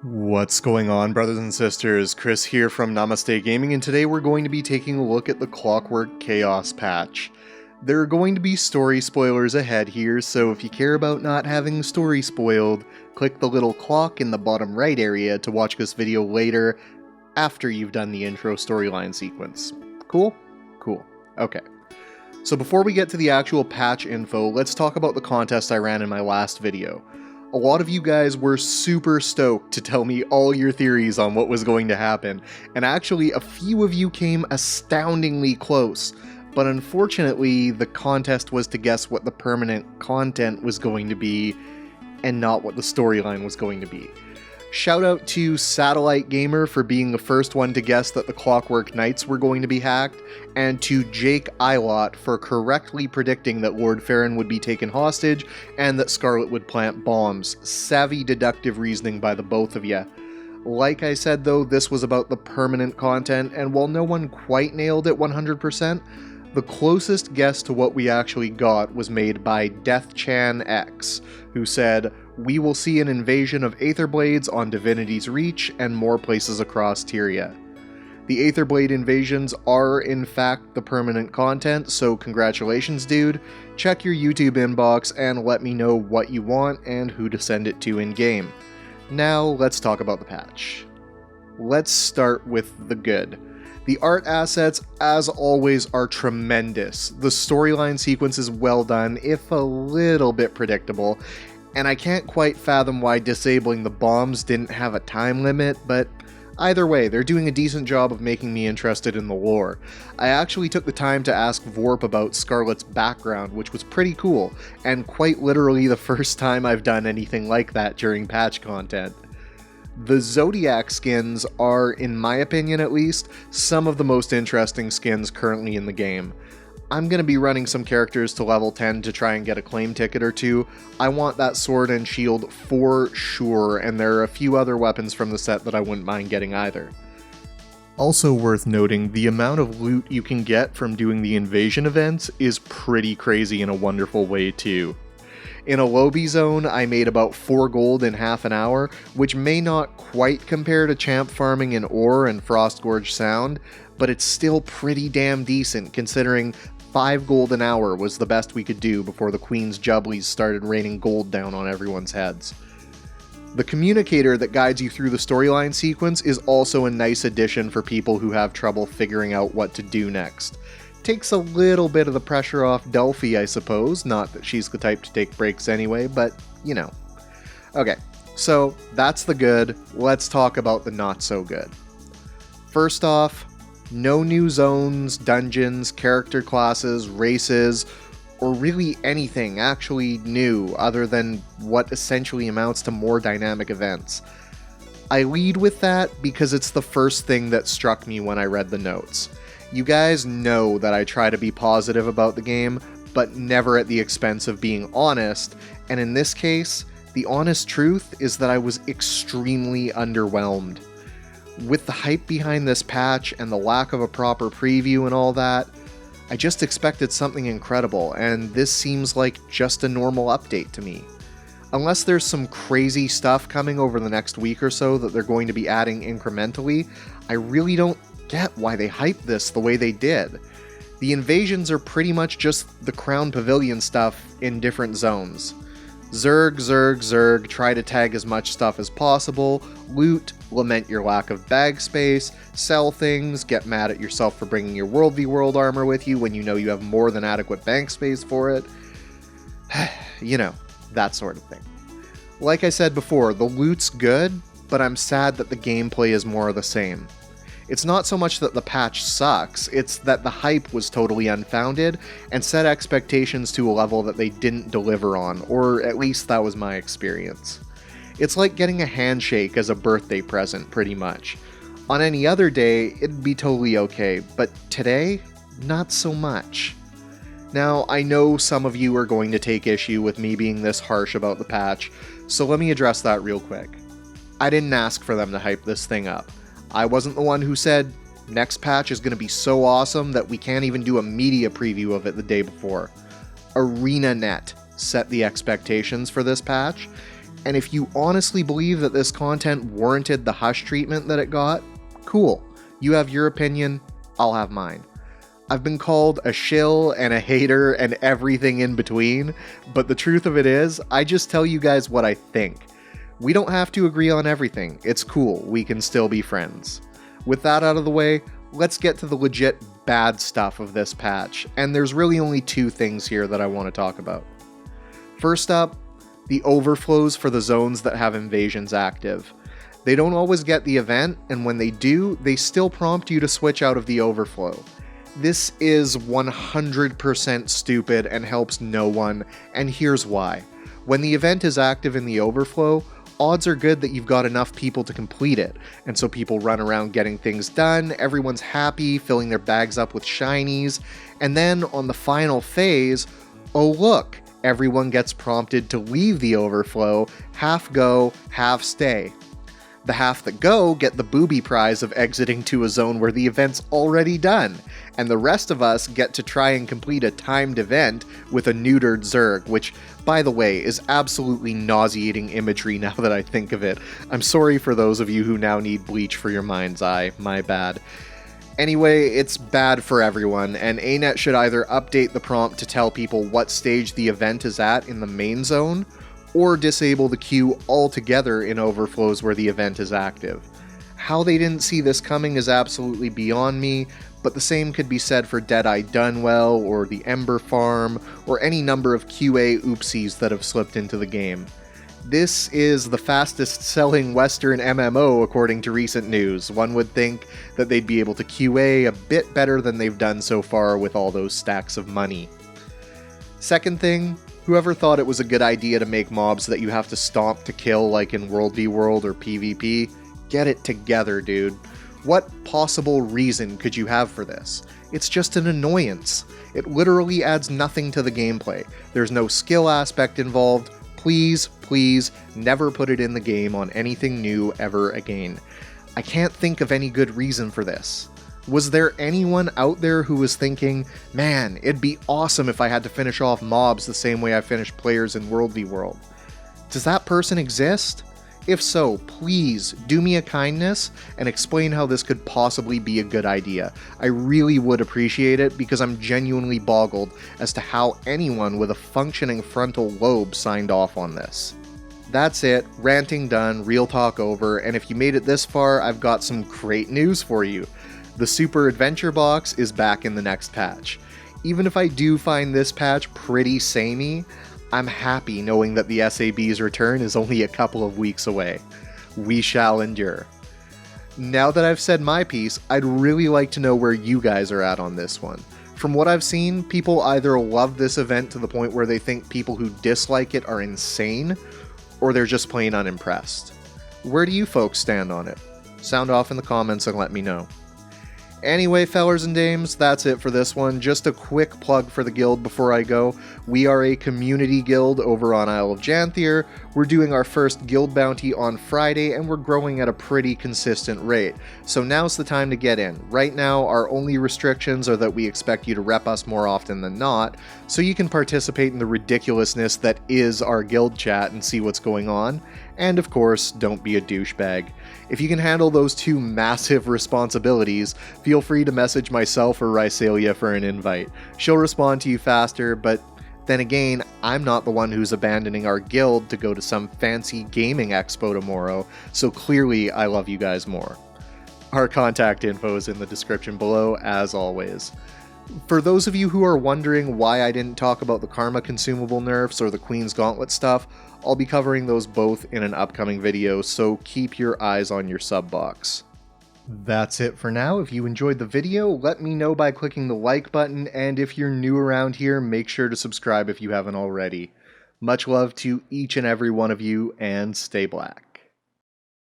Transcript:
What's going on, brothers and sisters? Chris here from Namaste Gaming, and today we're going to be taking a look at the Clockwork Chaos patch. There are going to be story spoilers ahead here, so if you care about not having the story spoiled, click the little clock in the bottom right area to watch this video later, after you've done the intro storyline sequence. Cool? Cool. Okay. So before we get to the actual patch info, let's talk about the contest I ran in my last video. A lot of you guys were super stoked to tell me all your theories on what was going to happen, and actually a few of you came astoundingly close, but unfortunately the contest was to guess what the permanent content was going to be, and not what the storyline was going to be. Shout out to Satellite Gamer for being the first one to guess that the Clockwork Knights were going to be hacked, and to Jake Ilott for correctly predicting that Lord Farron would be taken hostage and that Scarlet would plant bombs. Savvy deductive reasoning by the both of you. Like I said though, this was about the permanent content, and while no one quite nailed it 100%, the closest guess to what we actually got was made by DeathChanX, who said, "We will see an invasion of Aetherblades on Divinity's Reach and more places across Tyria." The Aetherblade invasions are in fact the permanent content, so congratulations dude. Check your YouTube inbox and let me know what you want and who to send it to in-game. Now let's talk about the patch. Let's start with the good. The art assets, as always, are tremendous. The storyline sequence is well done, if a little bit predictable, and I can't quite fathom why disabling the bombs didn't have a time limit, but either way, they're doing a decent job of making me interested in the lore. I actually took the time to ask Vorp about Scarlet's background, which was pretty cool, and quite literally the first time I've done anything like that during patch content. The Zodiac skins are, in my opinion at least, some of the most interesting skins currently in the game. I'm going to be running some characters to level 10 to try and get a claim ticket or two. I want that sword and shield for sure, and there are a few other weapons from the set that I wouldn't mind getting either. Also worth noting, the amount of loot you can get from doing the invasion events is pretty crazy in a wonderful way too. In a lobby zone, I made about 4 gold in half an hour, which may not quite compare to champ farming in Ore and Frostgorge Sound, but it's still pretty damn decent considering 5 gold an hour was the best we could do before the Queen's Jubblies started raining gold down on everyone's heads. The communicator that guides you through the storyline sequence is also a nice addition for people who have trouble figuring out what to do next. Takes a little bit of the pressure off Delphi, I suppose, not that she's the type to take breaks anyway, but, you know. Okay, so that's the good, let's talk about the not so good. First off, no new zones, dungeons, character classes, races, or really anything actually new other than what essentially amounts to more dynamic events. I lead with that because it's the first thing that struck me when I read the notes. You guys know that I try to be positive about the game, but never at the expense of being honest, and in this case, the honest truth is that I was extremely underwhelmed. With the hype behind this patch and the lack of a proper preview and all that, I just expected something incredible, and this seems like just a normal update to me. Unless there's some crazy stuff coming over the next week or so that they're going to be adding incrementally, I really don't get why they hyped this the way they did. The invasions are pretty much just the Crown Pavilion stuff in different zones. Zerg, zerg, zerg, try to tag as much stuff as possible, loot, lament your lack of bag space, sell things, get mad at yourself for bringing your World v World armor with you when you know you have more than adequate bank space for it. You know, that sort of thing. Like I said before, the loot's good, but I'm sad that the gameplay is more of the same. It's not so much that the patch sucks, it's that the hype was totally unfounded and set expectations to a level that they didn't deliver on, or at least that was my experience. It's like getting a handshake as a birthday present, pretty much. On any other day, it'd be totally okay, but today, not so much. Now, I know some of you are going to take issue with me being this harsh about the patch, so let me address that real quick. I didn't ask for them to hype this thing up. I wasn't the one who said, next patch is going to be so awesome that we can't even do a media preview of it the day before. ArenaNet set the expectations for this patch, And if you honestly believe that this content warranted the hush treatment that it got, cool. You have your opinion, I'll have mine. I've been called a shill and a hater and everything in between, but the truth of it is, I just tell you guys what I think. We don't have to agree on everything. It's cool. We can still be friends. With that out of the way, let's get to the legit bad stuff of this patch, and there's really only two things here that I want to talk about. First up, the overflows for the zones that have invasions active. They don't always get the event, and when they do, they still prompt you to switch out of the overflow. This is 100% stupid and helps no one, and here's why. When the event is active in the overflow, odds are good that you've got enough people to complete it, and so people run around getting things done, everyone's happy, filling their bags up with shinies, and then on the final phase, oh look, everyone gets prompted to leave the overflow, half go, half stay. The half that go get the booby prize of exiting to a zone where the event's already done, and the rest of us get to try and complete a timed event with a neutered Zerg, which, by the way, is absolutely nauseating imagery now that I think of it. I'm sorry for those of you who now need bleach for your mind's eye, my bad. Anyway, it's bad for everyone, and ANET should either update the prompt to tell people what stage the event is at in the main zone, or disable the queue altogether in overflows where the event is active. How they didn't see this coming is absolutely beyond me, but the same could be said for Deadeye Dunwell, or the Ember Farm, or any number of QA oopsies that have slipped into the game. This is the fastest selling Western MMO according to recent news. One would think that they'd be able to QA a bit better than they've done so far with all those stacks of money. Second thing, whoever thought it was a good idea to make mobs that you have to stomp to kill like in World v World or PvP, get it together, dude. What possible reason could you have for this? It's just an annoyance. It literally adds nothing to the gameplay. There's no skill aspect involved. Please, please, never put it in the game on anything new ever again. I can't think of any good reason for this. Was there anyone out there who was thinking, man, it'd be awesome if I had to finish off mobs the same way I finished players in World v World? Does that person exist? If so, please do me a kindness and explain how this could possibly be a good idea. I really would appreciate it because I'm genuinely boggled as to how anyone with a functioning frontal lobe signed off on this. That's it, ranting done, real talk over, and if you made it this far, I've got some great news for you. The Super Adventure Box is back in the next patch. Even if I do find this patch pretty samey, I'm happy knowing that the SAB's return is only a couple of weeks away. We shall endure. Now that I've said my piece, I'd really like to know where you guys are at on this one. From what I've seen, people either love this event to the point where they think people who dislike it are insane, or they're just plain unimpressed. Where do you folks stand on it? Sound off in the comments and let me know. Anyway, fellers and dames, that's it for this one. Just a quick plug for the guild before I go. We are a community guild over on Isle of Janthir. We're doing our first guild bounty on Friday, and we're growing at a pretty consistent rate. So now's the time to get in. Right now, our only restrictions are that we expect you to rep us more often than not, so you can participate in the ridiculousness that is our guild chat and see what's going on. And of course, don't be a douchebag. If you can handle those two massive responsibilities, feel free to message myself or Rysalea for an invite. She'll respond to you faster, but then again, I'm not the one who's abandoning our guild to go to some fancy gaming expo tomorrow, so clearly I love you guys more. Our contact info is in the description below, as always. For those of you who are wondering why I didn't talk about the Karma consumable nerfs or the Queen's Gauntlet stuff, I'll be covering those both in an upcoming video, so keep your eyes on your sub box. That's it for now. If you enjoyed the video, let me know by clicking the like button, and if you're new around here, make sure to subscribe if you haven't already. Much love to each and every one of you, and stay black.